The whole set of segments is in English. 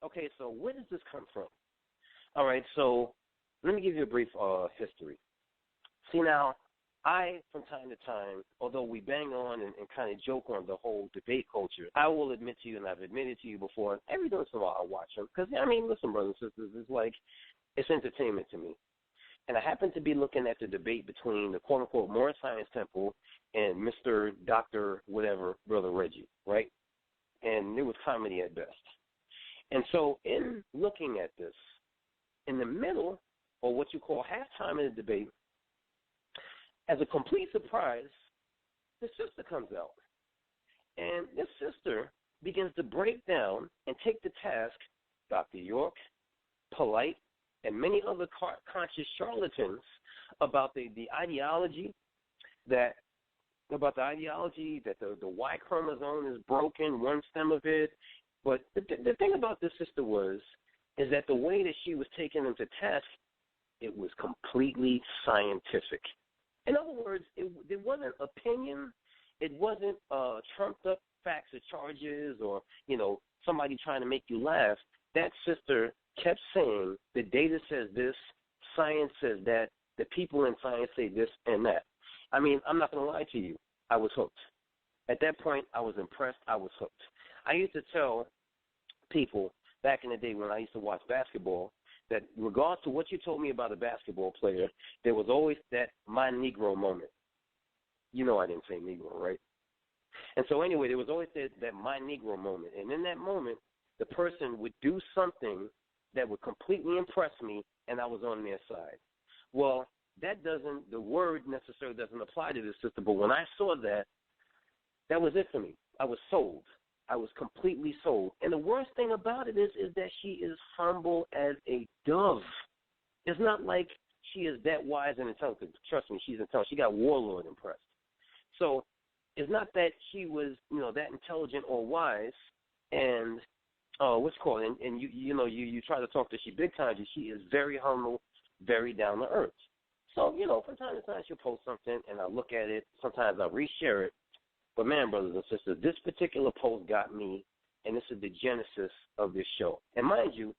Okay, so where does this come from? All right, so let me give you a brief history. See, now, I, from time to time, although we bang on and kind of joke on the whole debate culture, I will admit to you, and I've admitted to you before, every once in a while I watch them. Because, I mean, listen, brothers and sisters, it's like, it's entertainment to me. And I happened to be looking at the debate between the quote-unquote Morris Science Temple and Mr. Dr. whatever, Brother Reggie, right? And it was comedy at best. And so in looking at this, in the middle, or what you call halftime in the debate, as a complete surprise, the sister comes out. And this sister begins to break down and take to task Dr. York, Polite, and many other conscious charlatans about the ideology that the Y chromosome is broken, one stem of it. But the thing about this sister is that the way that she was taking them to task, it was completely scientific. In other words, it wasn't opinion. It wasn't trumped up facts or charges or, somebody trying to make you laugh. That sister kept saying the data says this, science says that, the people in science say this and that. I mean, I'm not going to lie to you. I was hooked. At that point, I was impressed. I was hooked. I used to tell people back in the day when I used to watch basketball that regardless to what you told me about a basketball player, there was always that my Negro moment. You know I didn't say Negro, right? And so anyway, there was always that my Negro moment. And in that moment, the person would do something that would completely impress me, and I was on their side. Well, the word necessarily doesn't apply to this sister, but when I saw that, that was it for me. I was sold. I was completely sold. And the worst thing about it is that she is humble as a dove. It's not like she is that wise and intelligent. Trust me, she's intelligent. She got Warlord impressed. So it's not that she was, that intelligent or wise and what's called, and you try to talk to she big time. She is very humble, very down to earth. So from time to time she'll post something, and I look at it. Sometimes I reshare it. But man, brothers and sisters, this particular post got me, and this is the genesis of this show. And mind you,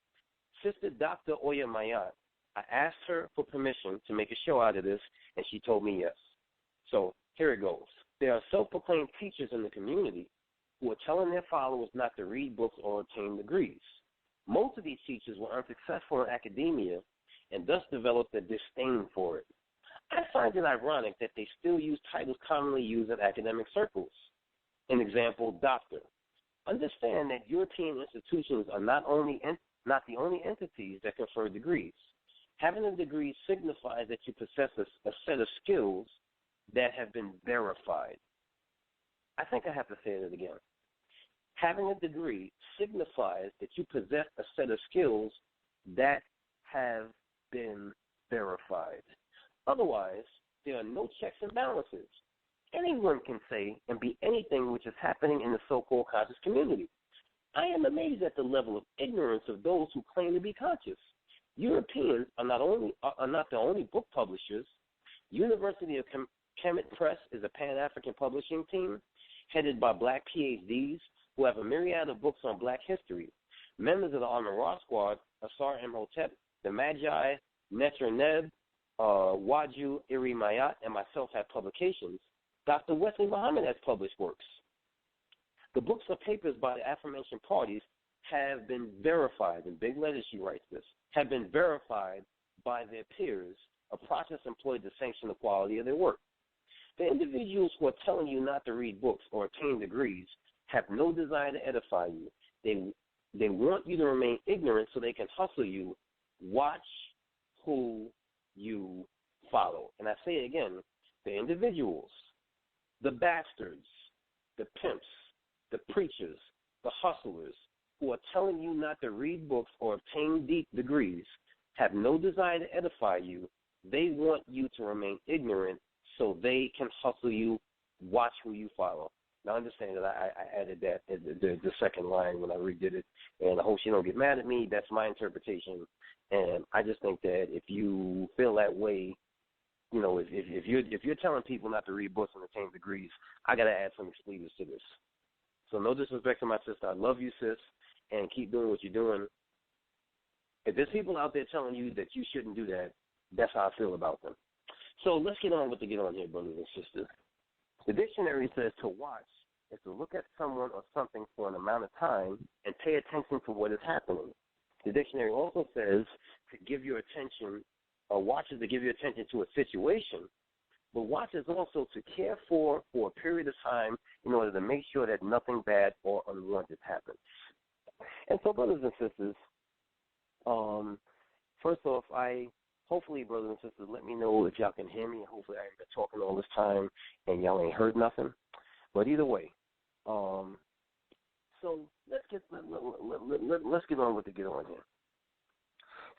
Sister Dr. Oya Mayat, I asked her for permission to make a show out of this, and she told me yes. So here it goes. There are self-proclaimed teachers in the community who are telling their followers not to read books or obtain degrees. Most of these teachers were unsuccessful in academia and thus developed a disdain for it. I find it ironic that they still use titles commonly used in academic circles. An example, doctor. Understand that European institutions are not the only entities that confer degrees. Having a degree signifies that you possess a set of skills that have been verified. I think I have to say it again. Having a degree signifies that you possess a set of skills that have been verified. Otherwise, there are no checks and balances. Anyone can say and be anything which is happening in the so-called conscious community. I am amazed at the level of ignorance of those who claim to be conscious. Europeans are not the only book publishers. University of Kemet Press is a Pan-African publishing team headed by black PhDs who have a myriad of books on black history. Members of the Al-Nara Squad, Asar Imhotep, the Magi, Neter Neb, Waju Iri Mayat, and myself have publications. Dr. Wesley Muhammad has published works. The books or papers by the aforementioned parties have been verified, in big letters she writes this, have been verified by their peers, a process employed to sanction the quality of their work. The individuals who are telling you not to read books or obtain degrees have no desire to edify you. They want you to remain ignorant so they can hustle you. Watch who you follow. And I say it again, the individuals, the bastards, the pimps, the preachers, the hustlers who are telling you not to read books or obtain deep degrees have no desire to edify you. They want you to remain ignorant so they can hustle you. Watch who you follow. Now, understand that I added that the second line when I redid it, and I hope she don't get mad at me. That's my interpretation, and I just think that if you feel that way, if you're telling people not to read books and obtain degrees, I got to add some expletives to this. So no disrespect to my sister. I love you, sis, and keep doing what you're doing, if there's people out there telling you that you shouldn't do that, that's how I feel about them. So let's get on with the get on here, brothers and sisters. The dictionary says to watch is to look at someone or something for an amount of time and pay attention to what is happening. The dictionary also says to give your attention, or watch is to give your attention to a situation, but watch is also to care for a period of time in order to make sure that nothing bad or unwanted happens. And so, brothers and sisters, first off, hopefully, brothers and sisters, let me know if y'all can hear me. Hopefully I ain't been talking all this time and y'all ain't heard nothing. But either way, so let's get on with the get on here.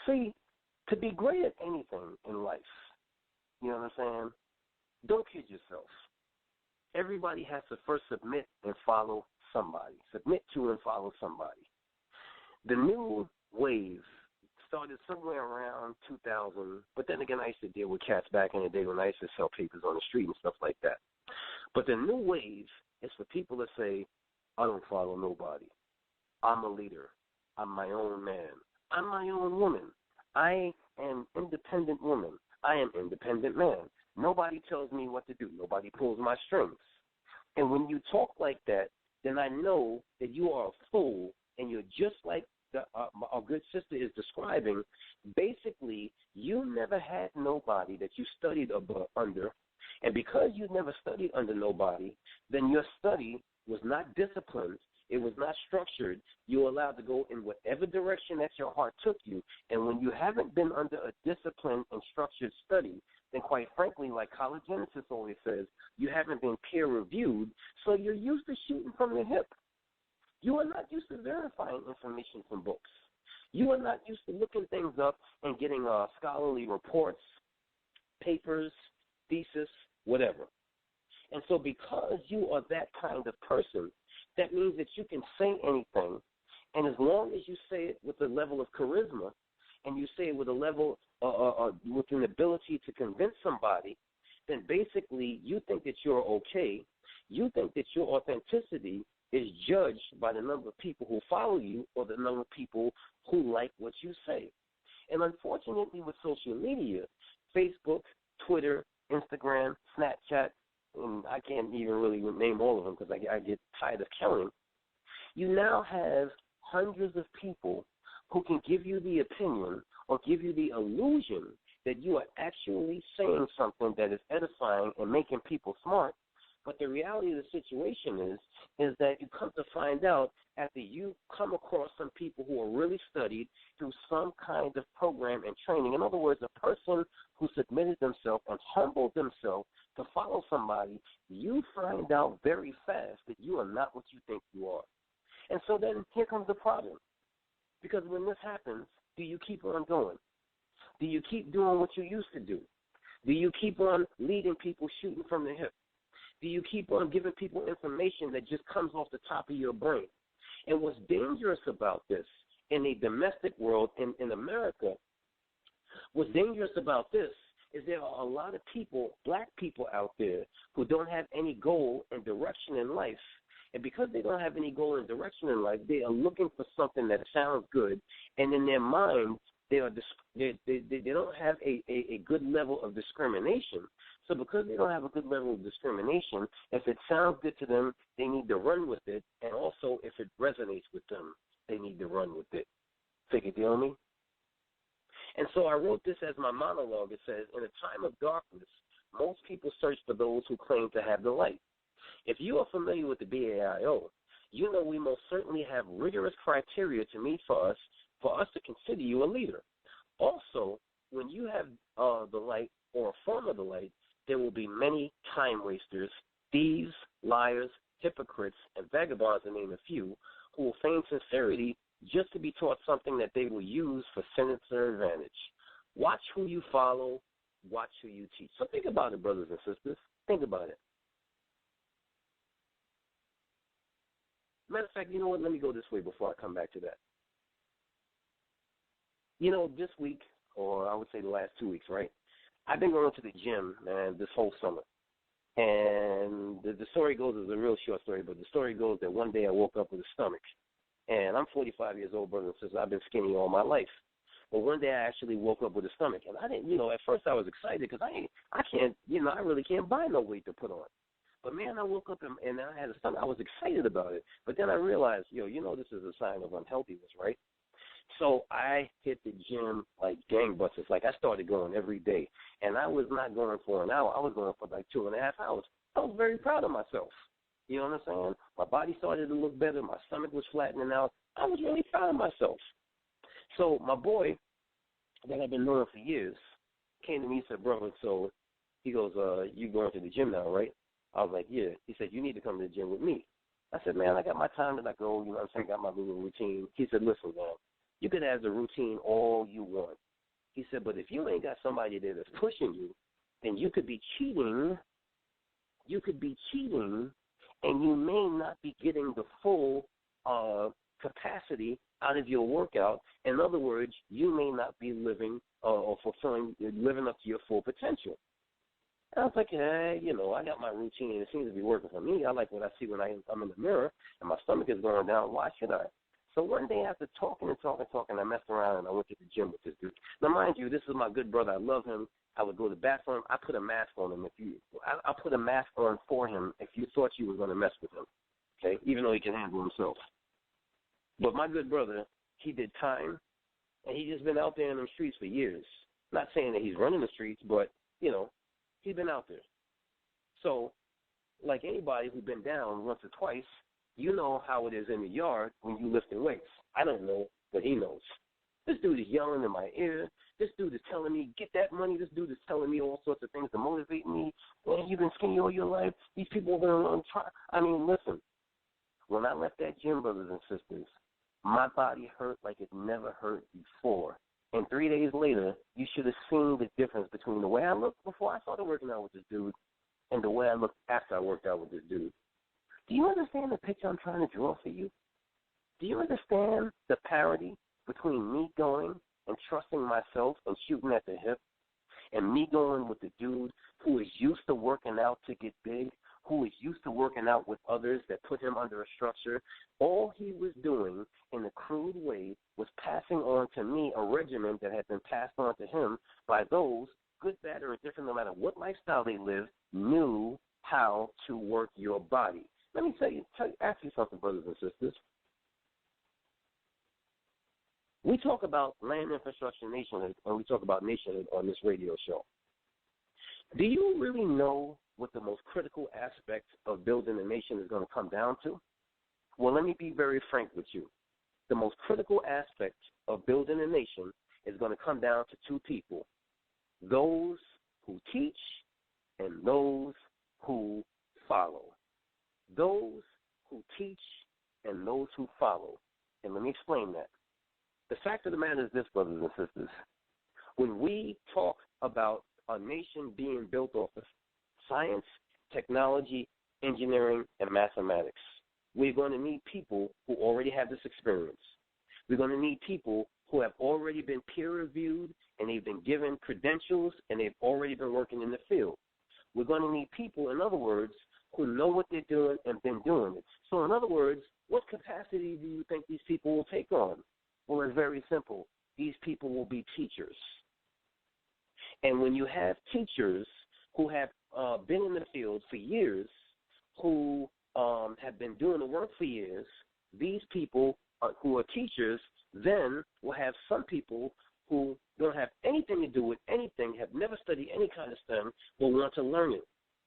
See, to be great at anything in life, you know what I'm saying, don't kid yourself. Everybody has to first submit and follow somebody. Submit to and follow somebody. The new wave started somewhere around 2000, but then again, I used to deal with cats back in the day when I used to sell papers on the street and stuff like that. But the new wave is for people to say, I don't follow nobody. I'm a leader. I'm my own man. I'm my own woman. I am independent woman. I am independent man. Nobody tells me what to do. Nobody pulls my strings. And when you talk like that, then I know that you are a fool and you're just like our good sister is describing. Basically, you never had nobody that you studied under, and because you never studied under nobody, then your study was not disciplined, it was not structured. You were allowed to go in whatever direction that your heart took you, and when you haven't been under a disciplined and structured study, then quite frankly, like College Genesis always says, you haven't been peer-reviewed, so you're used to shooting from the hip. You are not used to verifying information from books. You are not used to looking things up and getting scholarly reports, papers, thesis, whatever. And so because you are that kind of person, that means that you can say anything, and as long as you say it with a level of charisma and you say it with a level, with an ability to convince somebody, then basically you think that you're okay. You think that your authenticity is judged by the number of people who follow you or the number of people who like what you say. And unfortunately with social media, Facebook, Twitter, Instagram, Snapchat, and I can't even really name all of them because I get tired of counting, you now have hundreds of people who can give you the opinion or give you the illusion that you are actually saying something that is edifying and making people smart. But the reality of the situation is that you come to find out after you come across some people who are really studied through some kind of program and training. In other words, a person who submitted themselves and humbled themselves to follow somebody, you find out very fast that you are not what you think you are. And so then here comes the problem. Because when this happens, do you keep on going? Do you keep doing what you used to do? Do you keep on leading people shooting from the hip? Do you keep on giving people information that just comes off the top of your brain? And what's dangerous about this in a domestic world in America, what's dangerous about this is there are a lot of people, black people out there, who don't have any goal and direction in life. And because they don't have any goal and direction in life, they are looking for something that sounds good. And in their mind, they don't have a good level of discrimination. So because they don't have a good level of discrimination, if it sounds good to them, they need to run with it. And also, if it resonates with them, they need to run with it. Take it, deal me? And so I wrote this as my monologue. It says, in a time of darkness, most people search for those who claim to have the light. If you are familiar with the BAIO, you know we most certainly have rigorous criteria to meet for us to consider you a leader. Also, when you have the light or a form of the light, there will be many time wasters, thieves, liars, hypocrites, and vagabonds, to name a few, who will feign sincerity just to be taught something that they will use for sinister advantage. Watch who you follow. Watch who you teach. So think about it, brothers and sisters. Think about it. Matter of fact, you know what? Let me go this way before I come back to that. You know, this week, or I would say the last 2 weeks, right? I've been going to the gym, man, this whole summer. And the story goes, it's a real short story, but the story goes that one day I woke up with a stomach. And I'm 45 years old, brother and sister. I've been skinny all my life. But one day I actually woke up with a stomach, and I didn't, at first I was excited because I really can't buy no weight to put on. But man, I woke up and I had a stomach. I was excited about it. But then I realized, this is a sign of unhealthiness, right? So I hit the gym like gangbusters. Like I started going every day, and I was not going for an hour. I was going for like 2.5 hours. I was very proud of myself. You know what I'm saying? My body started to look better. My stomach was flattening out. I was really proud of myself. So my boy that I've been knowing for years came to me and said, brother, so he goes, you going to the gym now, right? I was like, yeah. He said, you need to come to the gym with me. I said, man, I got my time that I go, you know what I'm saying, got my little routine. He said, listen, man, you can have the routine all you want. He said, but if you ain't got somebody there that's pushing you, then you could be cheating. You could be cheating, and you may not be getting the full capacity out of your workout. In other words, you may not be living living up to your full potential. And I was like, hey, I got my routine, and it seems to be working for me. I like what I see when I'm in the mirror, and my stomach is going down. Why should I? So one day after talking, I messed around, and I went to the gym with this dude. Now, mind you, this is my good brother. I love him. I would go to the bathroom. I put a mask on him. I put a mask on for him if you thought you were going to mess with him, okay, even though he can handle himself. But my good brother, he did time, and he's just been out there in them streets for years. Not saying that he's running the streets, but, he's been out there. So, like anybody who's been down once or twice, you know how it is in the yard when you lifting weights. I don't know, but he knows. This dude is yelling in my ear. This dude is telling me, get that money. This dude is telling me all sorts of things to motivate me. Man, you've been skinny all your life. These people are going to try. I mean, listen, when I left that gym, brothers and sisters, my body hurt like it never hurt before. And 3 days later, you should have seen the difference between the way I looked before I started working out with this dude and the way I looked after I worked out with this dude. Do you understand the picture I'm trying to draw for you? Do you understand the parity between me going and trusting myself and shooting at the hip and me going with the dude who is used to working out to get big, who is used to working out with others that put him under a structure? All he was doing in a crude way was passing on to me a regimen that had been passed on to him by those, good, bad, or indifferent, no matter what lifestyle they lived, knew how to work your body. Let me ask you something, brothers and sisters. We talk about land infrastructure nationhood, and we talk about nationhood on this radio show. Do you really know what the most critical aspect of building a nation is going to come down to? Well, let me be very frank with you. The most critical aspect of building a nation is going to come down to two people, those who teach and those who follow. Those who teach and those who follow. And let me explain that. The fact of the matter is this, brothers and sisters. When we talk about a nation being built off of science, technology, engineering, and mathematics, we're going to need people who already have this experience. We're going to need people who have already been peer-reviewed and they've been given credentials and they've already been working in the field. We're going to need people, in other words, who know what they're doing and been doing it. So, in other words, what capacity do you think these people will take on? Well, it's very simple. These people will be teachers. And when you have teachers who have been in the field for years, who have been doing the work for years, these people who are teachers then will have some people who don't have anything to do with anything, have never studied any kind of STEM, will want to learn it,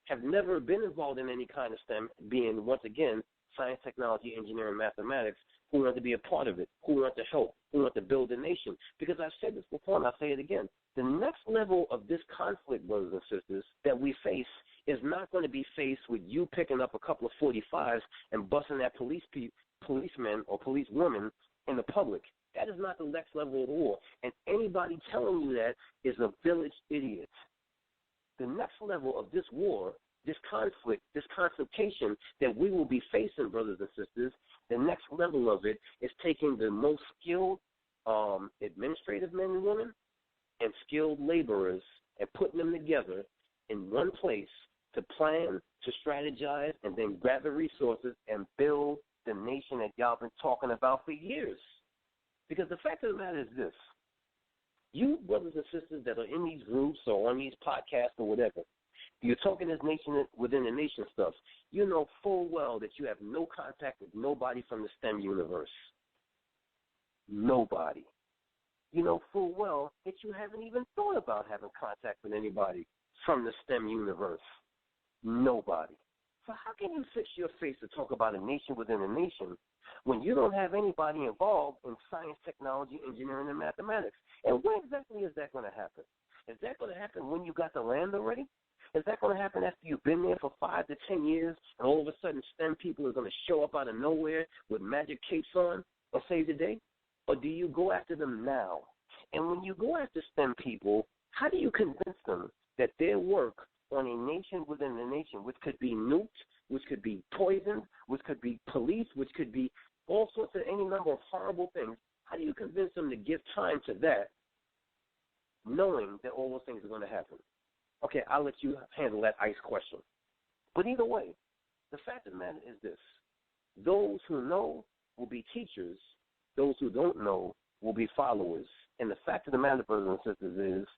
have never been involved in any kind of STEM, being, once again, science, technology, engineering, mathematics, who want to be a part of it, who want to help, who want to build a nation. Because I've said this before and I'll say it again. The next level of this conflict, brothers and sisters, that we face is not going to be faced with you picking up a couple of 45s and busting at policemen or policewomen in the public. That is not the next level of the war. And anybody telling you that is a village idiot. The next level of this war, this conflict, this confrontation that we will be facing, brothers and sisters, the next level of it is taking the most skilled administrative men and women and skilled laborers and putting them together in one place to plan, to strategize, and then gather resources and build the nation that y'all been talking about for years. Because the fact of the matter is this. You brothers and sisters that are in these groups or on these podcasts or whatever, you're talking this nation within the nation stuff. You know full well that you have no contact with nobody from the STEM universe. Nobody. You know full well that you haven't even thought about having contact with anybody from the STEM universe. Nobody. So how can you fix your face to talk about a nation within a nation when you don't have anybody involved in science, technology, engineering, and mathematics? And when exactly is that going to happen? Is that going to happen when you got the land already? Is that going to happen after you've been there for 5 to 10 years and all of a sudden STEM people are going to show up out of nowhere with magic capes on and save the day? Or do you go after them now? And when you go after STEM people, how do you convince them that their work on a nation within a nation, which could be nuked, which could be poisoned, which could be policed, which could be all sorts of any number of horrible things, how do you convince them to give time to that, knowing that all those things are going to happen? Okay, I'll let you handle that ICE question. But either way, the fact of the matter is this. Those who know will be teachers. Those who don't know will be followers. And the fact of the matter, brothers and sisters, is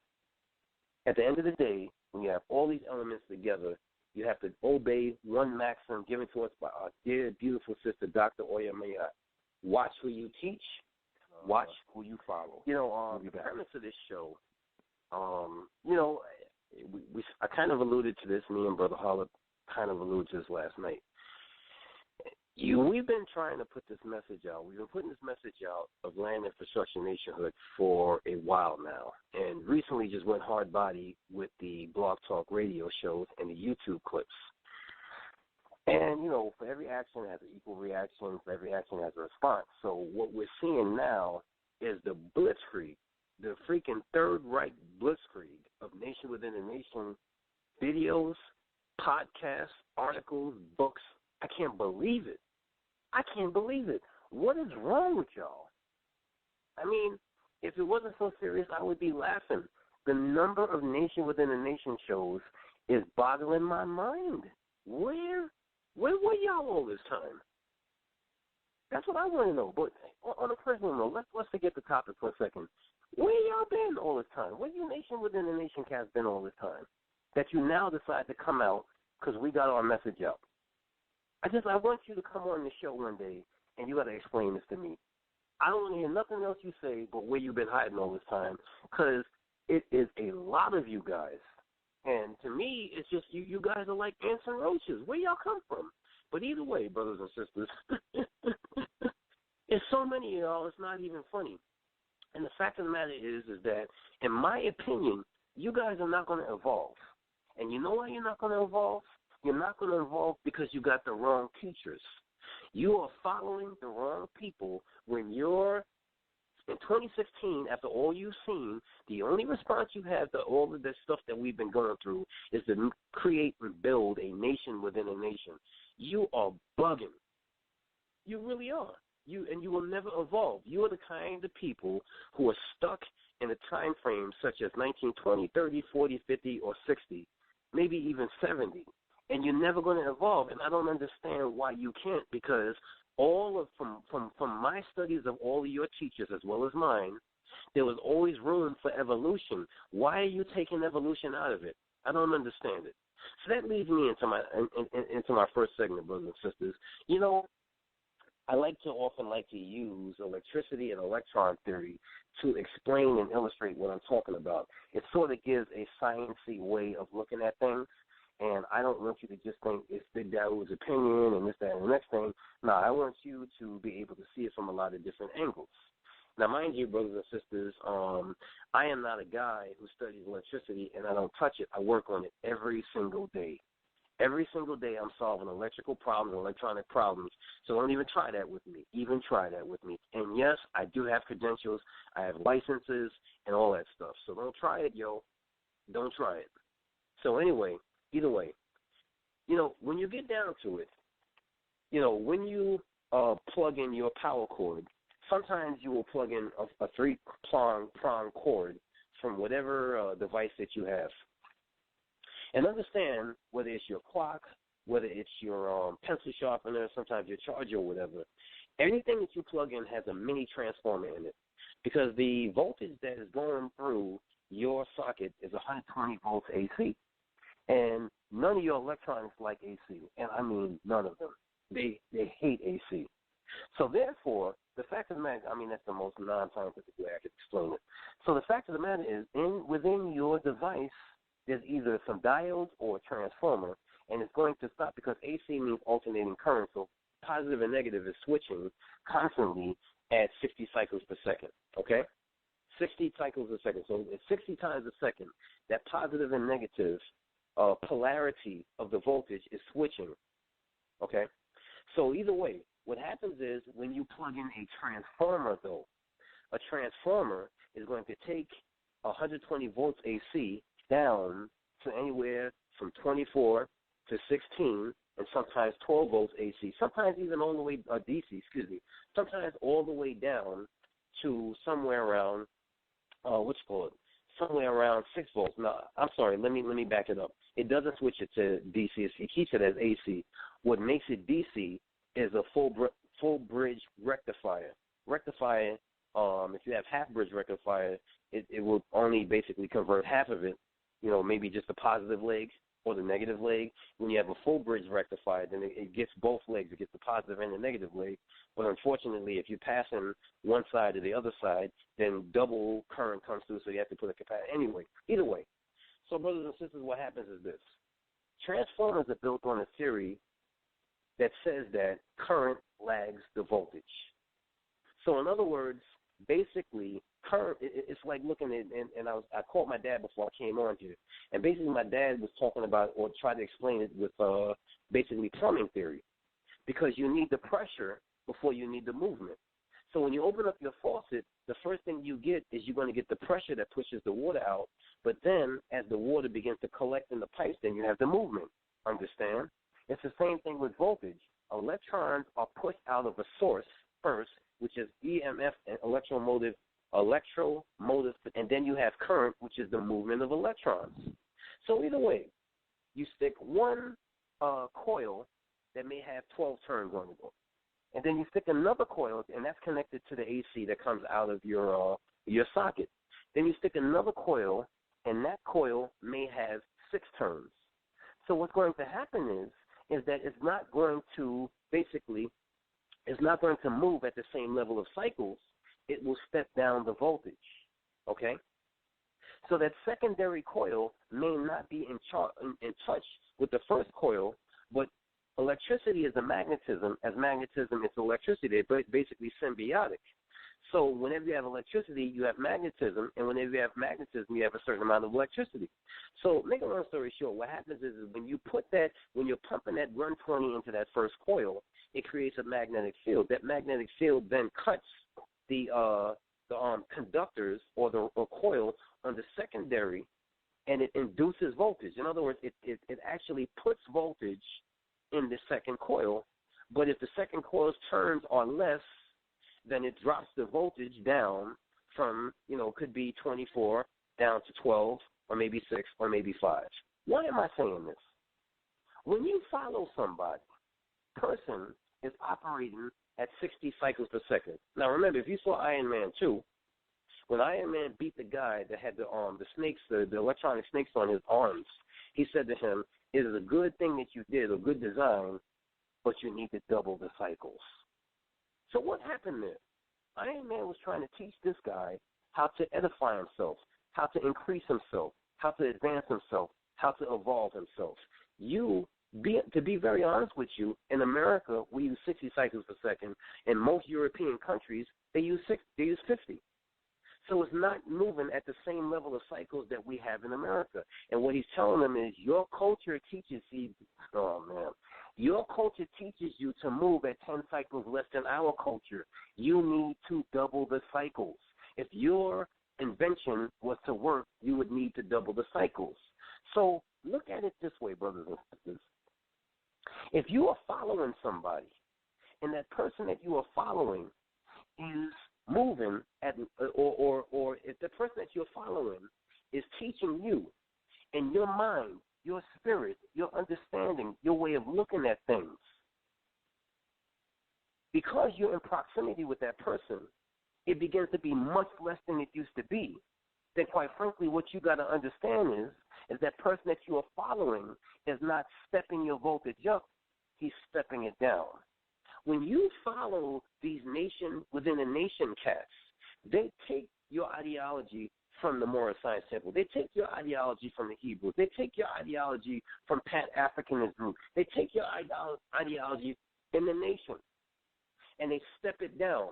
at the end of the day, when you have all these elements together, you have to obey one maxim given to us by our dear, beautiful sister, Dr. Oya Mayat. Watch who you teach. Watch who you follow. You know, the premise of this show, you know, I kind of alluded to this. Me and Brother Holler kind of alluded to this last night. We've been trying to put this message out. We've been putting this message out of Land Infrastructure Nationhood for a while now, and recently just went hard body with the Blog Talk radio shows and the YouTube clips. And, you know, for every action has an equal reaction, for every action has a response. So what we're seeing now is the blitzkrieg, the freaking Third Reich blitzkrieg of Nation Within a Nation videos, podcasts, articles, books. I can't believe it. I can't believe it. What is wrong with y'all? I mean, if it wasn't so serious, I would be laughing. The number of Nation Within a Nation shows is boggling my mind. Where were y'all all this time? That's what I want to know. But on a personal note, let's forget the topic for a second. Where y'all been all this time? Where you Nation Within a Nation cast been all this time? That you now decide to come out because we got our message out. I want you to come on the show one day, and you got to explain this to me. I don't want to hear nothing else you say but where you've been hiding all this time, because it is a lot of you guys. And to me, it's just you guys are like ants and roaches. Where y'all come from? But either way, brothers and sisters, there's so many of y'all, it's not even funny. And the fact of the matter is that, in my opinion, you guys are not going to evolve. And you know why you're not going to evolve? You're not going to evolve because you got the wrong teachers. You are following the wrong people when you're, in 2016, after all you've seen, the only response you have to all of this stuff that we've been going through is to create and build a nation within a nation. You are bugging. You really are. And you will never evolve. You are the kind of people who are stuck in a time frame such as 1920, 30, 40, 50, or 60, maybe even 70. And you're never going to evolve, and I don't understand why you can't, because from my studies of all of your teachers as well as mine, there was always room for evolution. Why are you taking evolution out of it? I don't understand it. So that leads me into my first segment, brothers and sisters. You know, I often like to use electricity and electron theory to explain and illustrate what I'm talking about. It sort of gives a sciencey way of looking at things. And I don't want you to just think it's Big Daoud's opinion and this, that, and the next thing. No, I want you to be able to see it from a lot of different angles. Now, mind you, brothers and sisters, I am not a guy who studies electricity, and I don't touch it. I work on it every single day. Every single day I'm solving electrical problems, electronic problems. So don't even try that with me. And, yes, I do have credentials. I have licenses and all that stuff. So don't try it, yo. Don't try it. So anyway, either way, you know, when you get down to it, you know, when you plug in your power cord, sometimes you will plug in a three-prong cord from whatever device that you have. And understand whether it's your clock, whether it's your pencil sharpener, sometimes your charger or whatever. Everything that you plug in has a mini transformer in it because the voltage that is going through your socket is 120 volts AC. And none of your electronics like AC, and I mean none of them. They hate AC. So therefore, the fact of the matter, I mean that's the most non-scientific way I could explain it. So the fact of the matter is, within your device, there's either some diodes or a transformer, and it's going to stop because AC means alternating current, so positive and negative is switching constantly at 60 cycles per second, okay? 60 cycles a second. So it's 60 times a second. That positive and negative polarity of the voltage is switching, okay? So either way, what happens is when you plug in a transformer, though, a transformer is going to take 120 volts AC down to anywhere from 24 to 16 and sometimes 12 volts AC, sometimes even all the way, DC, sometimes all the way down to somewhere around, somewhere around 6 volts. Now, I'm sorry, let me back it up. It doesn't switch it to DC. It keeps it as AC. What makes it DC is a full bridge rectifier. Rectifier, if you have half bridge rectifier, it will only basically convert half of it, maybe just the positive leg or the negative leg. When you have a full bridge rectifier, then it gets both legs. It gets the positive and the negative leg. But unfortunately, if you're passing one side to the other side, then double current comes through, so you have to put a capacitor. Anyway, either way. So, brothers and sisters, what happens is this. Transformers are built on a theory that says that current lags the voltage. So, in other words, basically, current, it's like looking at, and I called my dad before I came on here, and basically my dad was talking about, or tried to explain it with basically plumbing theory, because you need the pressure before you need the movement. So when you open up your faucet, the first thing you get is you're going to get the pressure that pushes the water out, but then as the water begins to collect in the pipes, then you have the movement. Understand? It's the same thing with voltage. Electrons are pushed out of a source first, which is EMF and electromotive, and then you have current, which is the movement of electrons. So either way, you stick one coil that may have 12 turns on it, and then you stick another coil, and that's connected to the AC that comes out of your socket. Then you stick another coil, and that coil may have 6 turns. So what's going to happen is that it's not going to move at the same level of cycles. It will step down the voltage, okay? So that secondary coil may not be in touch with the first coil, but electricity is a magnetism. As magnetism is electricity, they're basically symbiotic. So whenever you have electricity, you have magnetism, and whenever you have magnetism, you have a certain amount of electricity. So make a long story short, what happens is when you're pumping that 120 into that first coil, it creates a magnetic field. That magnetic field then cuts the conductors or the coil on the secondary, and it induces voltage. In other words, it actually puts voltage in the second coil, but if the second coil's turns are less, then it drops the voltage down from, could be 24 down to 12 or maybe 6 or maybe 5. Why am I saying this? When you follow somebody, person is operating at 60 cycles per second. Now remember, if you saw Iron Man 2, when Iron Man beat the guy that had the snakes, the electronic snakes on his arms, he said to him, "It is a good thing that you did, a good design, but you need to double the cycles." So what happened there? Iron Man was trying to teach this guy how to edify himself, how to increase himself, how to advance himself, how to evolve himself. To be very honest with you, in America, we use 60 cycles per second. In most European countries, they use 50. So it's not moving at the same level of cycles that we have in America. And what he's telling them is your culture teaches you, your culture teaches you to move at 10 cycles less than our culture. You need to double the cycles. If your invention was to work, you would need to double the cycles. So look at it this way, brothers and sisters. If you are following somebody, and that person that you are following is moving at, or if the person that you're following is teaching you, in your mind, your spirit, your understanding, your way of looking at things. Because you're in proximity with that person, it begins to be much less than it used to be. Then, quite frankly, what you got to understand is that person that you are following is not stepping your voltage up, he's stepping it down. When you follow these nation within a nation cats, they take your ideology from the Moral Science Temple. They take your ideology from the Hebrews. They take your ideology from Pan-Africanist group. They take your ideology in the nation, and they step it down,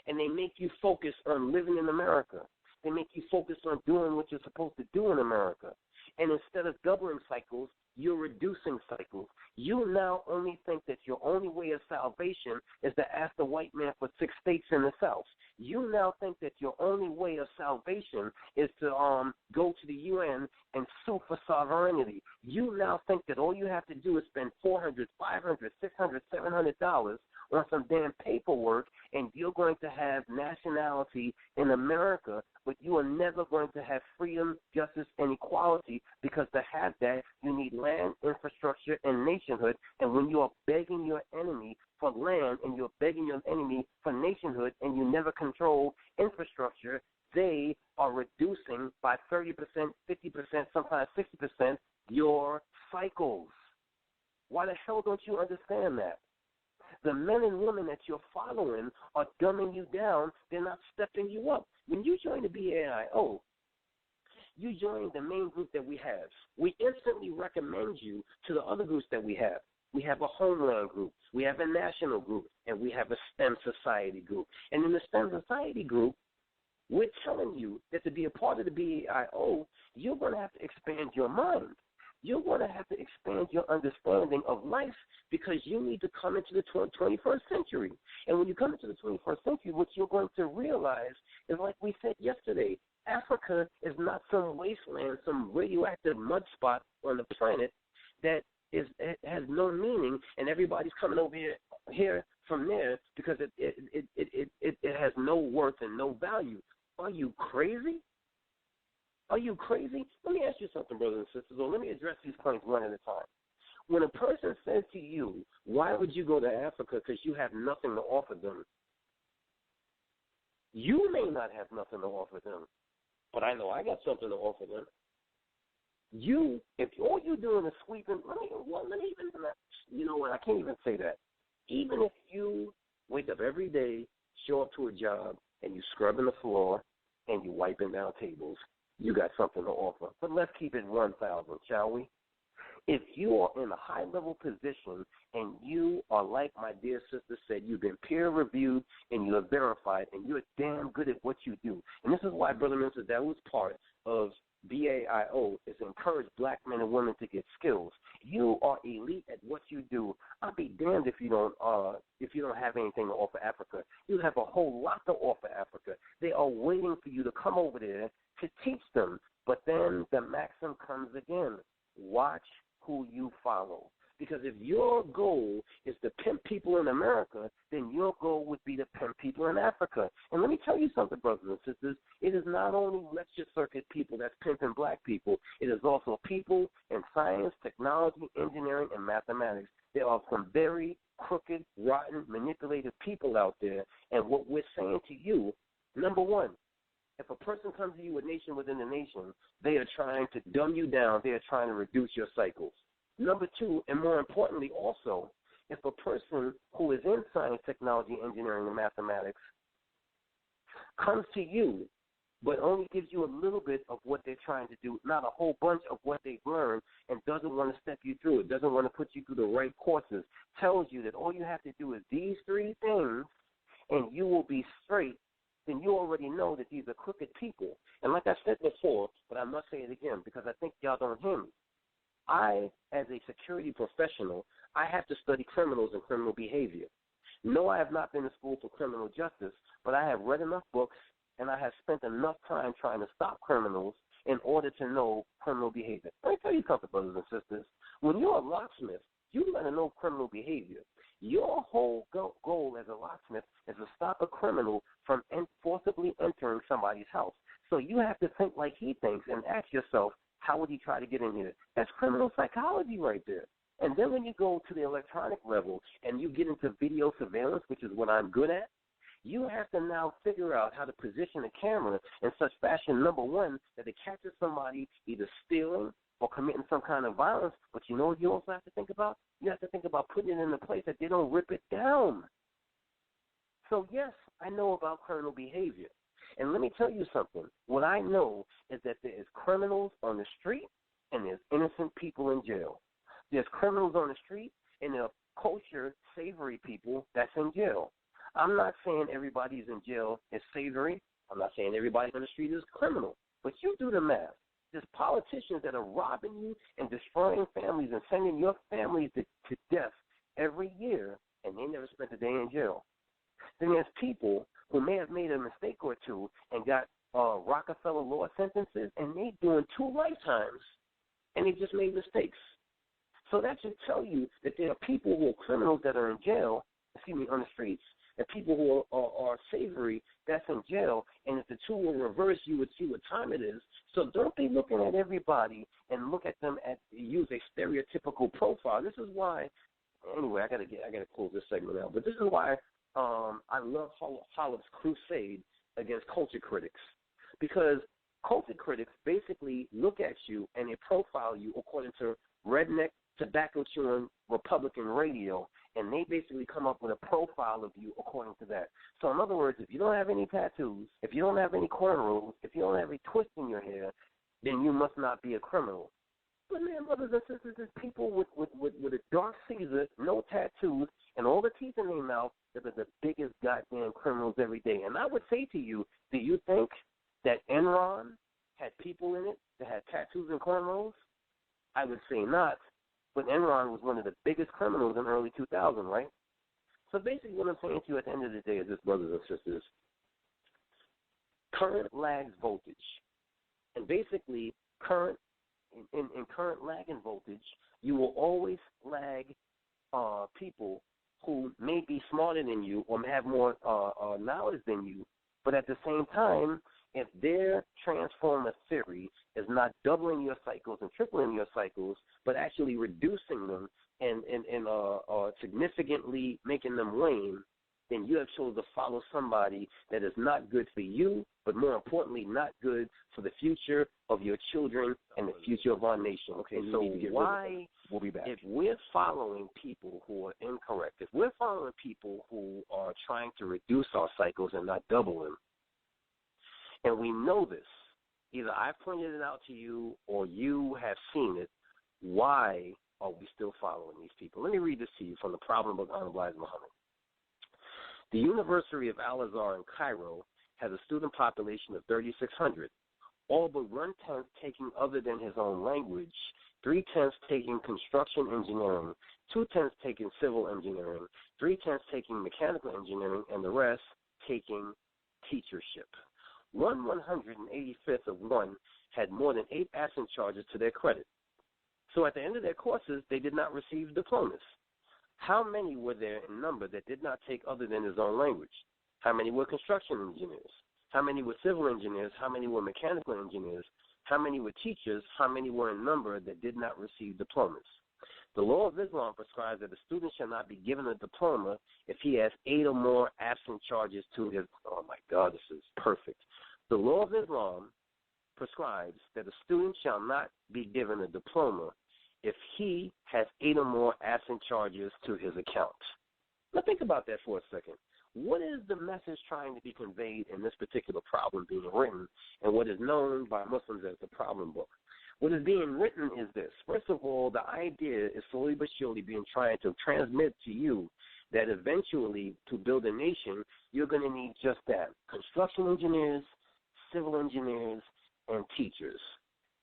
and they make you focus on living in America. They make you focus on doing what you're supposed to do in America. And instead of doubling cycles, you're reducing cycles. You now only think that your only way of salvation is to ask the white man for 6 states in the South. You now think that your only way of salvation is to go to the UN and sue for sovereignty. You now think that all you have to do is spend $400, $500, $600, $700 on some damn paperwork, and you're going to have nationality in America, but you are never going to have freedom, justice, and equality, because to have that, you need land, infrastructure, and nationhood. And when you are begging your enemy for land and you're begging your enemy for nationhood and you never control infrastructure, they are reducing by 30%, 50%, sometimes 60% your cycles. Why the hell don't you understand that? The men and women that you're following are dumbing you down. They're not stepping you up. When you join the BAIO, you join the main group that we have. We instantly recommend you to the other groups that we have. We have a homeland group, we have a national group, and we have a STEM society group. And in the STEM society group, we're telling you that to be a part of the BAIO, you're going to have to expand your mind. You're going to have to expand your understanding of life, because you need to come into the 21st century. And when you come into the 21st century, what you're going to realize is, like we said yesterday, Africa is not some wasteland, some radioactive mud spot on the planet that it has no meaning, and everybody's coming over here from there because it has no worth and no value. Are you crazy? Are you crazy? Let me ask you something, brothers and sisters, or let me address these points one at a time. When a person says to you, why would you go to Africa? Because you have nothing to offer them. You may not have nothing to offer them, but I know I got something to offer them. You, if all you're doing is sweeping, you know what, I can't even say that. Even if you wake up every day, show up to a job, and you scrubbing the floor, and you wiping down tables, you got something to offer. But let's keep it 1,000, shall we? If you are in a high-level position and you are, like my dear sister said, you've been peer-reviewed and you are verified and you're damn good at what you do. And this is why, Brother Minister, that was part of BAIO, is to encourage black men and women to get skills. You are elite at what you do. I'll be damned if you don't have anything to offer Africa. You have a whole lot to offer Africa. They are waiting for you to come over there to teach them. But then the maxim comes again: watch who you follow. Because if your goal is to pimp people in America, then your goal would be to pimp people in Africa. And let me tell you something, brothers and sisters. It is not only lecture circuit people that's pimping black people. It is also people in science, technology, engineering, and mathematics. There are some very crooked, rotten, manipulative people out there. And what we're saying to you, number one, if a person comes to you a nation within a nation, they are trying to dumb you down. They are trying to reduce your cycles. Number two, and more importantly also, if a person who is in science, technology, engineering, and mathematics comes to you but only gives you a little bit of what they're trying to do, not a whole bunch of what they've learned, and doesn't want to step you through it, doesn't want to put you through the right courses, tells you that all you have to do is these three things and you will be straight, then you already know that these are crooked people. And like I said before, but I must say it again because I think y'all don't hear me. I, as a security professional, I have to study criminals and criminal behavior. No, I have not been to school for criminal justice, but I have read enough books and I have spent enough time trying to stop criminals in order to know criminal behavior. Let me tell you something, brothers and sisters. When you're a locksmith, you got to know criminal behavior. Your whole goal as a locksmith is to stop a criminal from forcibly entering somebody's house. So you have to think like he thinks and ask yourself, How would he try to get in here? That's criminal psychology right there. And then when you go to the electronic level and you get into video surveillance, which is what I'm good at, you have to now figure out how to position a camera in such fashion, number one, that it catches somebody either stealing or committing some kind of violence. But you know what you also have to think about? You have to think about putting it in a place that they don't rip it down. So, yes, I know about criminal behavior. And let me tell you something. What I know is that there is criminals on the street and there's innocent people in jail. There's criminals on the street and there are kosher, savory people that's in jail. I'm not saying everybody's in jail is savory. I'm not saying everybody on the street is criminal. But you do the math. There's politicians that are robbing you and destroying families and sending your families to death every year, and they never spent a day in jail. Then there's people who may have made a mistake or two and got Rockefeller law sentences, and they doing 2 lifetimes, and they just made mistakes. So that should tell you that there are people who are criminals that are in jail, on the streets, and people who are savory that's in jail, and if the two were reversed, you would see what time it is. So don't be looking at everybody and look at them use a stereotypical profile. This is why, anyway, I gotta close this segment out, but this is why I love Hollow's crusade against culture critics, because culture critics basically look at you and they profile you according to redneck, tobacco-chewing Republican radio, and they basically come up with a profile of you according to that. So in other words, if you don't have any tattoos, if you don't have any cornrows, if you don't have a twist in your hair, then you must not be a criminal. But man, brothers and sisters, there's people with a dark Caesar, no tattoos, and all the teeth in their mouth that are the biggest goddamn criminals every day. And I would say to you, do you think that Enron had people in it that had tattoos and cornrows? I would say not. But Enron was one of the biggest criminals in early 2000, right? So basically what I'm saying to you at the end of the day is this, brothers and sisters. Current lags voltage. And basically, in current lag and voltage, you will always lag people who may be smarter than you or may have more knowledge than you, but at the same time, if their transformer theory is not doubling your cycles and tripling your cycles, but actually reducing them and significantly making them wane, then you have chosen to follow somebody that is not good for you, but more importantly, not good for the future of your children and the future of our nation. Okay, so why, we'll be back. If we're following people who are incorrect, if we're following people who are trying to reduce our cycles and not double them, and we know this, either I pointed it out to you or you have seen it, why are we still following these people? Let me read this to you from the Problem of Honorable Elijah Muhammad. The University of Al-Azhar in Cairo has a student population of 3,600, all but 1/10 taking other than his own language, 3/10 taking construction engineering, 2/10 taking civil engineering, 3/10 taking mechanical engineering, and the rest taking teachership. 1/185th of one had more than 8 absent charges to their credit. So at the end of their courses, they did not receive diplomas. How many were there in number that did not take other than his own language? How many were construction engineers? How many were civil engineers? How many were mechanical engineers? How many were teachers? How many were in number that did not receive diplomas? The law of Islam prescribes that a student shall not be given a diploma if he has 8 or more absent charges to his, oh my God, this is perfect. The law of Islam prescribes that a student shall not be given a diploma if he has 8 or more absent charges to his account. Now think about that for a second. What is the message trying to be conveyed in this particular problem being written and what is known by Muslims as the problem book? What is being written is this. First of all, the idea is slowly but surely being trying to transmit to you that eventually to build a nation, you're going to need just that, construction engineers, civil engineers, and teachers.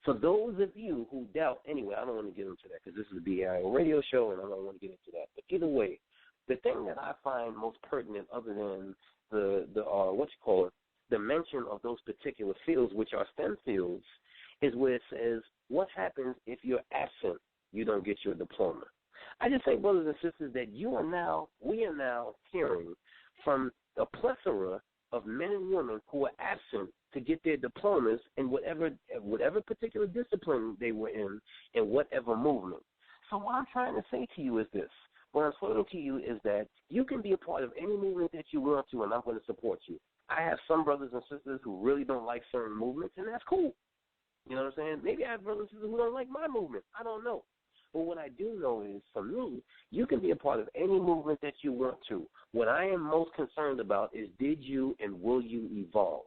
For those of you who doubt, anyway, I don't want to get into that because this is a BIO radio show and I don't want to get into that. But either way, the thing that I find most pertinent other than the mention of those particular fields, which are STEM fields, is where it says, what happens if you're absent, you don't get your diploma? I just say, brothers and sisters, that we are now hearing from a plethora of men and women who are absent to get their diplomas in whatever particular discipline they were in whatever movement. So what I'm trying to say to you is this. What I'm saying to you is that you can be a part of any movement that you want to, and I'm going to support you. I have some brothers and sisters who really don't like certain movements, and that's cool. You know what I'm saying? Maybe I have brothers and sisters who don't like my movement. I don't know. But what I do know is, for me, you can be a part of any movement that you want to. What I am most concerned about is, did you and will you evolve?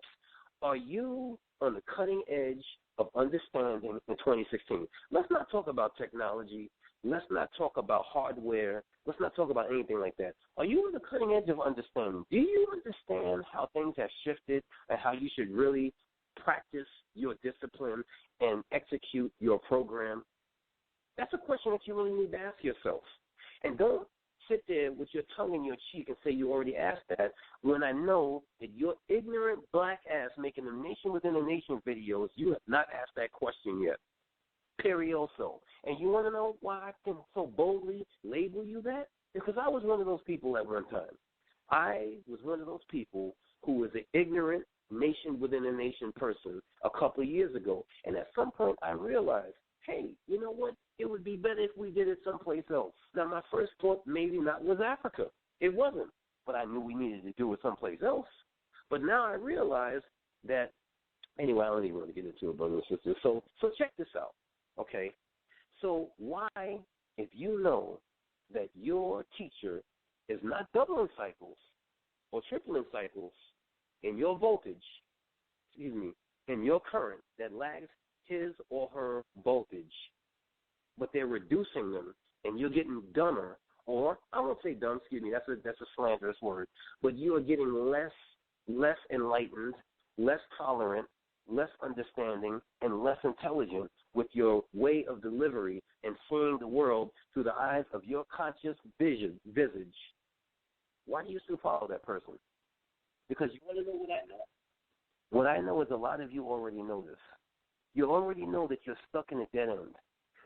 Are you on the cutting edge of understanding in 2016? Let's not talk about technology. Let's not talk about hardware. Let's not talk about anything like that. Are you on the cutting edge of understanding? Do you understand how things have shifted and how you should really practice your discipline and execute your program? That's a question that you really need to ask yourself. And don't sit there with your tongue in your cheek and say you already asked that, when I know that your ignorant black ass making the Nation Within a Nation videos, you have not asked that question yet. Perioso. And you want to know why I can so boldly label you that? Because I was one of those people at one time. I was one of those people who was an ignorant Nation Within a Nation person a couple of years ago. And at some point I realized, hey, you know what? It would be better if we did it someplace else. Now, my first thought maybe not was Africa. It wasn't. But I knew we needed to do it someplace else. But now I realize that, anyway, I don't even want to get into it, brothers and sisters. So check this out, okay? So why, if you know that your teacher is not doubling cycles or tripling cycles in your voltage, in your current that lags his or her voltage, but they're reducing them, and you're getting dumber, or I won't say dumb, that's a slanderous word, but you are getting less enlightened, less tolerant, less understanding, and less intelligent with your way of delivery and seeing the world through the eyes of your conscious visage. Why do you still follow that person? Because you want to know what I know? What I know is a lot of you already know this. You already know that you're stuck in a dead end.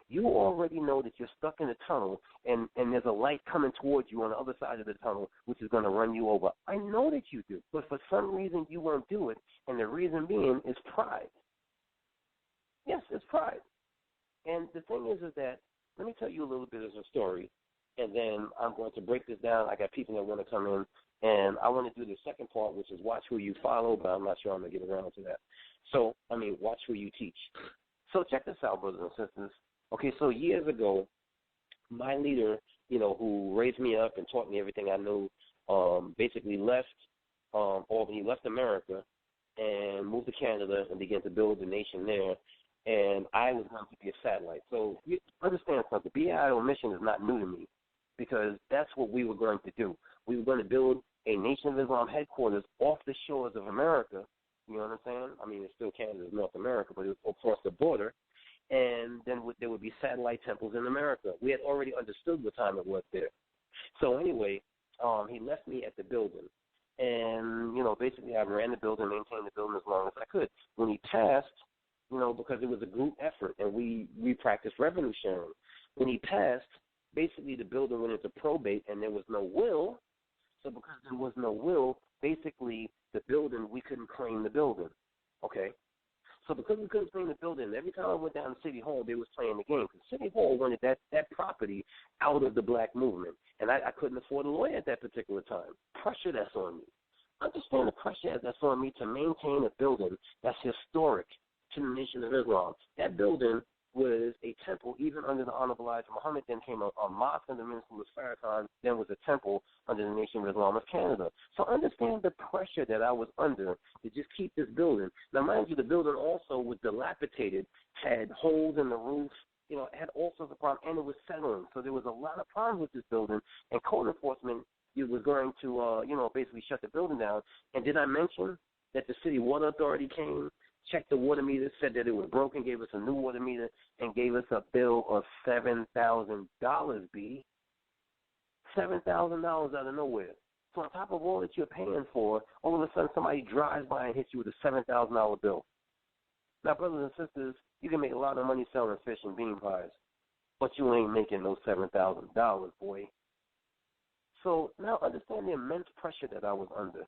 You already know that you're stuck in a tunnel and there's a light coming towards you on the other side of the tunnel, which is going to run you over. I know that you do, but for some reason you won't do it, and the reason being is pride. Yes, it's pride. And the thing is that, let me tell you a little bit of a story, and then I'm going to break this down. I got people that want to come in, and I want to do the second part, which is watch who you follow, but I'm not sure I'm going to get around to that. So, watch who you teach. So check this out, brothers and sisters. Okay, so years ago, my leader, who raised me up and taught me everything I knew, basically left Albany, left America, and moved to Canada and began to build a nation there. And I was going to be a satellite. So you understand something. BIO mission is not new to me, because that's what we were going to do. We were going to build a Nation of Islam headquarters off the shores of America. You know what I'm saying? It's still Canada's North America, but it was across the border. And then there would be satellite temples in America. We had already understood what time it was there. So anyway, he left me at the building. And, basically I ran the building, maintained the building as long as I could. When he passed, because it was a group effort, and we practiced revenue sharing. When he passed, basically the building went into probate, and there was no will. So because there was no will, basically the building, we couldn't claim the building, okay? So because we couldn't claim the building, every time I went down to City Hall, they was playing the game. Because City Hall wanted that property out of the black movement, and I couldn't afford a lawyer at that particular time. Pressure that's on me. Understand the pressure that's on me to maintain a building that's historic to the Nation of Islam. That building was a temple even under the Honorable Elijah Muhammad, then came a mosque under Minister Louis Farrakhan, then was a temple under the Nation of Islam of Canada. So understand the pressure that I was under to just keep this building. Now, mind you, the building also was dilapidated, had holes in the roof, it had all sorts of problems, and it was settling. So there was a lot of problems with this building, and code enforcement was going to, basically shut the building down. And did I mention that the City Water Authority came, checked the water meter, said that it was broken, gave us a new water meter, and gave us a bill of $7,000, B. $7,000 out of nowhere. So on top of all that you're paying for, all of a sudden somebody drives by and hits you with a $7,000 bill. Now, brothers and sisters, you can make a lot of money selling fish and bean pies, but you ain't making no $7,000, boy. So now understand the immense pressure that I was under,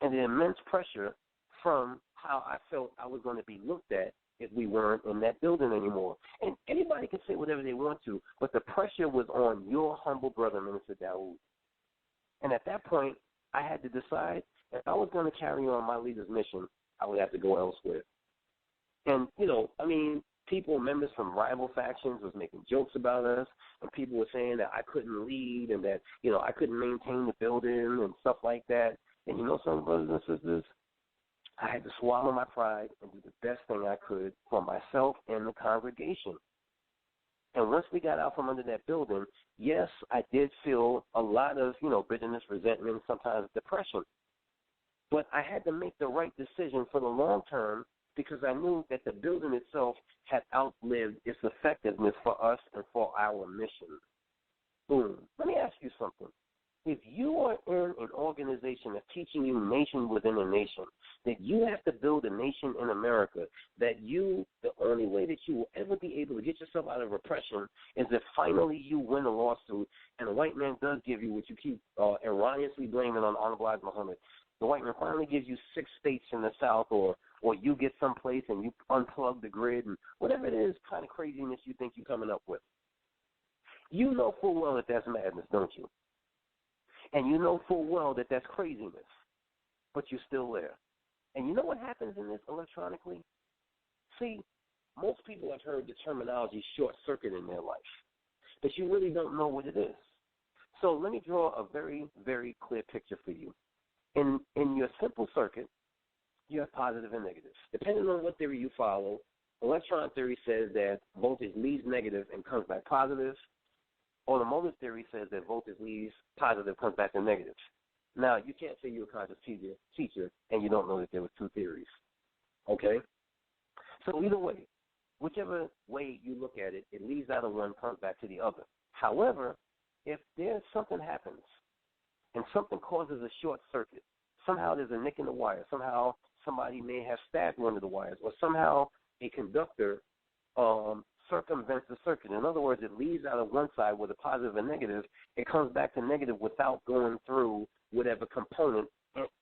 and the immense pressure from how I felt I was going to be looked at if we weren't in that building anymore. And anybody can say whatever they want to, but the pressure was on your humble brother, Minister Dawood. And at that point, I had to decide if I was going to carry on my leader's mission, I would have to go elsewhere. And, people, members from rival factions was making jokes about us, and people were saying that I couldn't lead and that, I couldn't maintain the building and stuff like that. And some brothers and sisters, I had to swallow my pride and do the best thing I could for myself and the congregation. And once we got out from under that building, yes, I did feel a lot of, bitterness, resentment, sometimes depression. But I had to make the right decision for the long term because I knew that the building itself had outlived its effectiveness for us and for our mission. Boom. Let me ask you something. If you are in an organization that's teaching you nation within a nation, that you have to build a nation in America, that the only way that you will ever be able to get yourself out of repression is if finally you win a lawsuit and the white man does give you what you keep erroneously blaming on Honorable Elijah Muhammad. The white man finally gives you 6 states in the South, or you get someplace and you unplug the grid and whatever it is kind of craziness you think you're coming up with. You know full well that that's madness, don't you? And you know full well that that's craziness, but you're still there. And you know what happens in this electronically? See, most people have heard the terminology short circuit in their life, but you really don't know what it is. So let me draw a very, very clear picture for you. In your simple circuit, you have positive and negative. Depending on what theory you follow, electron theory says that voltage leaves negative and comes back positive. Automotive theory says that voltage leaves positive, comes back to negative. Now, you can't say you're a conscious teacher and you don't know that there were 2 theories, okay? So either way, whichever way you look at it, it leaves out of one, comes back to the other. However, if there's something happens and something causes a short circuit, somehow there's a nick in the wire, somehow somebody may have stabbed one of the wires, or somehow a conductor circumvents the circuit. In other words, it leaves out of one side with a positive and negative. It comes back to negative without going through whatever component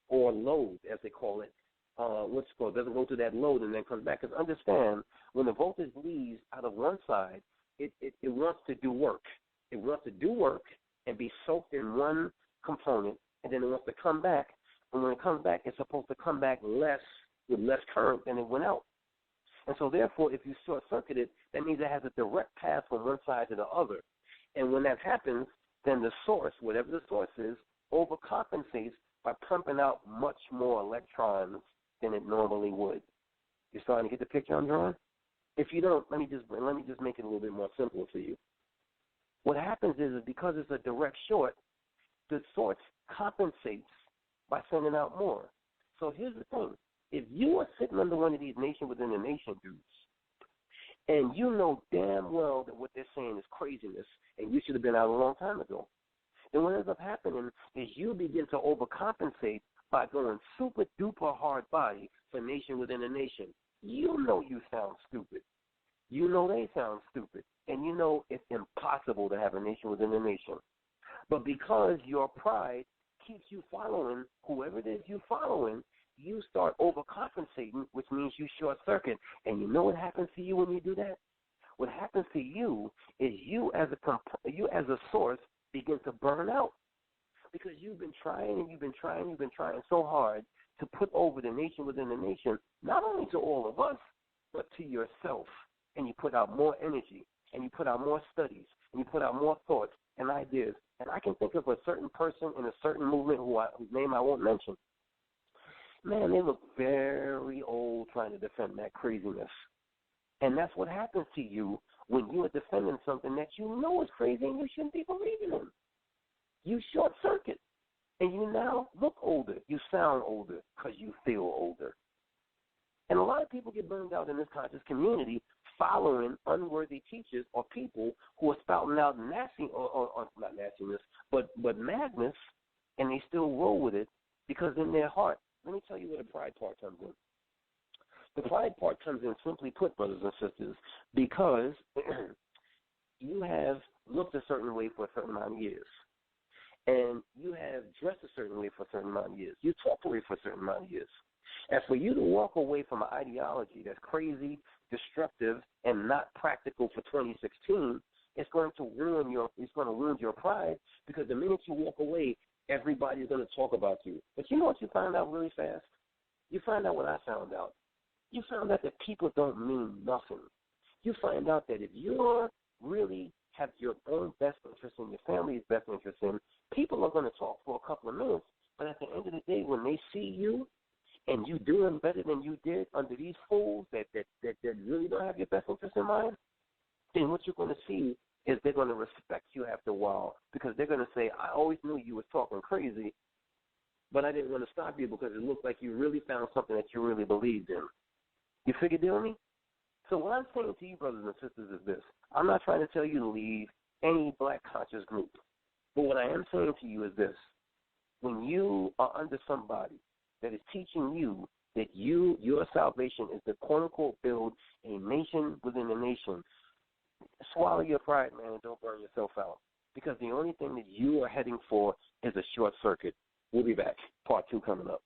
or load, as they call it. It doesn't go through that load and then comes back. Because understand, when the voltage leaves out of one side, it wants to do work. It wants to do work and be soaked in one component, and then it wants to come back. And when it comes back, it's supposed to come back with less current than it went out. And so, therefore, if you short-circuit it, that means it has a direct path from one side to the other. And when that happens, then the source, whatever the source is, overcompensates by pumping out much more electrons than it normally would. You're starting to get the picture I'm drawing? If you don't, let me just make it a little bit more simple for you. What happens is because it's a direct short, the source compensates by sending out more. So here's the thing. If you are sitting under one of these nation within a nation dudes, and you know damn well that what they're saying is craziness, and you should have been out a long time ago, then what ends up happening is you begin to overcompensate by going super duper hard body for nation within a nation. You know you sound stupid. You know they sound stupid. And you know it's impossible to have a nation within a nation. But because your pride keeps you following whoever it is you're following, you start overcompensating, which means you short circuit. And you know what happens to you when you do that? What happens to you is you as a source begin to burn out because you've been trying so hard to put over the nation within the nation, not only to all of us, but to yourself. And you put out more energy, and you put out more studies, and you put out more thoughts and ideas. And I can think of a certain person in a certain movement whose name I won't mention. Man, they look very old trying to defend that craziness. And that's what happens to you when you are defending something that you know is crazy and you shouldn't be believing in. You short circuit, and you now look older. You sound older because you feel older. And a lot of people get burned out in this conscious community following unworthy teachers or people who are spouting out not nastiness, but madness, and they still roll with it because in their heart. Let me tell you where the pride part comes in. The pride part comes in, simply put, brothers and sisters, because you have looked a certain way for a certain amount of years, and you have dressed a certain way for a certain amount of years. You talked a way for a certain amount of years. And for you to walk away from an ideology that's crazy, destructive, and not practical for 2016, it's going to ruin your pride, because the minute you walk away, everybody's going to talk about you. But you know what you find out really fast? You find out what I found out. You found out that people don't mean nothing. You find out that if you really have your own best interest in your family's best interest in, people are going to talk for a couple of minutes, but at the end of the day, when they see you and you doing better than you did under these fools that really don't have your best interest in mind, then what you're going to see is they're going to respect you after a while, because they're going to say, I always knew you was talking crazy, but I didn't want to stop you because it looked like you really found something that you really believed in. You figure deal with me? So what I'm saying to you, brothers and sisters, is this. I'm not trying to tell you to leave any black conscious group. But what I am saying to you is this. When you are under somebody that is teaching you that your salvation is to, quote-unquote, build a nation within a nation, swallow your pride, man, and don't burn yourself out. Because the only thing that you are heading for is a short circuit. We'll be back. Part 2 coming up.